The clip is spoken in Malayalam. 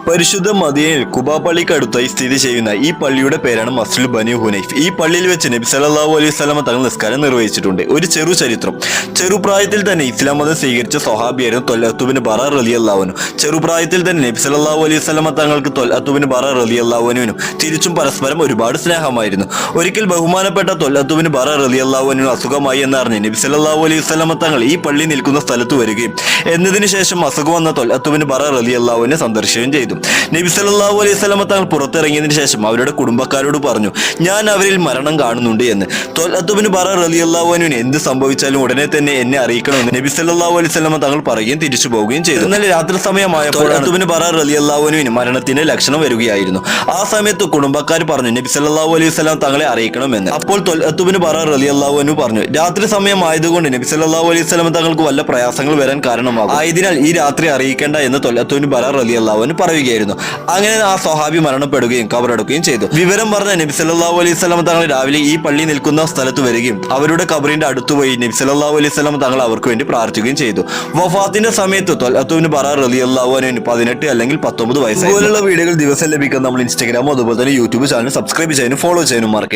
പരിശുദ്ധ മദീനയിൽ ഖുബാ പള്ളിക്കടുത്തായി സ്ഥിതി ചെയ്യുന്ന ഈ പള്ളിയുടെ പേരാണ് മസ്ജിദ് ബനി ഹുനൈഫ്. ഈ പള്ളിയിൽ വെച്ച് നബി സല്ലല്ലാഹു അലൈഹി വസല്ലമ തങ്ങൾ നിസ്കാരം നിർവഹിച്ചിട്ടുണ്ട്. ഒരു ചരിത്രം. ചെറുപ്രായത്തിൽ തന്നെ ഇസ്ലാം മതം സ്വീകരിച്ച സ്വഹാബിയായിരുന്നു ത്വൽഅത്ത് ബിൻ ബറാ റളിയല്ലാഹു അൻഹു. ചെറുപ്രായത്തിൽ തന്നെ നബി സല്ലല്ലാഹു അലൈഹി വസല്ലമ തങ്ങൾക്ക് ത്വൽഅത്ത് ബിൻ ബറാ റളിയല്ലാഹു അൻഹുവിനും തിരിച്ചും പരസ്പരം ഒരുപാട് സ്നേഹമായിരുന്നു. ഒരിക്കൽ ബഹുമാനപ്പെട്ട ത്വൽഅത്ത് ബിൻ ബറാ റളിയല്ലാഹു അൻഹു അസുഖമായി എന്നറിഞ്ഞ് നബി സല്ലല്ലാഹു അലൈഹി വസല്ലമ തങ്ങൾ ഈ പള്ളി നിൽക്കുന്ന സ്ഥലത്ത് വരികയും എന്നതിന് ശേഷം അസുഖം വന്ന ത്വൽഅത്ത് ബിൻ ബറാ റളിയല്ലാഹു അൻഹു സന്ദർശിക്കുകയും ചെയ്തു. നബി സല്ലല്ലാഹു അലൈഹി വസല്ലമ തങ്ങൾ പുറത്തിറങ്ങിയതിനു ശേഷം അവരുടെ കുടുംബക്കാരോട് പറഞ്ഞു, ഞാൻ അവരിൽ മരണം കാണുന്നുണ്ട് എന്ന്. ത്വൽഅത്ത് ബിൻ ബറാ റളിയല്ലാഹു അൻഹുവിന് എന്ത് സംഭവിച്ചാലും ഉടനെ തന്നെ എന്നെ അറിയിക്കണമെന്ന് നബി സല്ലല്ലാഹു അലൈഹി വസല്ലമ തങ്ങൾ പറയുകയും തിരിച്ചു പോവുകയും ചെയ്തു. എന്നാൽ രാത്രി സമയമായപ്പോൾ ത്വൽഅത്ത് ബിൻ ബറാ റളിയല്ലാഹു അൻഹുവിന് മരണത്തിന്റെ ലക്ഷണം വരികയായിരുന്നു. ആ സമയത്ത് കുടുംബക്കാർ പറഞ്ഞു നബി സല്ലല്ലാഹു അലൈഹി വസല്ലം തങ്ങളെ അറിയിക്കണമെന്ന്. അപ്പോൾ ത്വൽഅത്ത് ബിൻ ബറാ റളിയല്ലാഹു അൻഹു പറഞ്ഞു, രാത്രി സമയമായതുകൊണ്ട് നബി സല്ലല്ലാഹു അലൈഹി വസല്ലം തങ്ങൾക്ക് വല്ല പ്രയാസങ്ങൾ വരാൻ കാരണമാകും, ആയതിനാൽ ഈ രാത്രി അറിയിക്കേണ്ട എന്ന് ത്വൽഅത്ത് ബിൻ ബറാ റളിയല്ലാഹു അൻഹു പറയുകയായിരുന്നു. അങ്ങനെ ആ സ്വഹാബി മരണപ്പെടുകയും കബറടക്കുകയും ചെയ്തു. വിവരം പറഞ്ഞ നബി സല്ലല്ലാഹു അലൈഹി വസല്ലം തങ്ങൾ രാവിലെ ഈ പള്ളി നിൽക്കുന്ന സ്ഥലത്ത് വരികയും അവരുടെ ഖബറിന്റെ അടുത്തുപോയി നബി സല്ലല്ലാഹു അലൈഹി വസല്ലം തങ്ങൾ അവർക്ക് വേണ്ടി പ്രാർത്ഥിക്കുകയും ചെയ്തു. വഫാത്തിന്റെ സമയത്ത് ത്വൽഅത്ത് ബിൻ ബറാ റളിയല്ലാഹു അൻഹു 18 അല്ലെങ്കിൽ 19 വയസ്സായി. ഇതുപോലുള്ള വീഡിയോകൾ ദിവസം ലഭിക്കാൻ നമ്മൾ ഇൻസ്റ്റാഗ്രാമോ അതുപോലെ തന്നെ യൂട്യൂബ് ചാനൽ സബ്സ്ക്രൈബ് ചെയ്യാനും ഫോളോ ചെയ്യാനും മറക്കരുത്.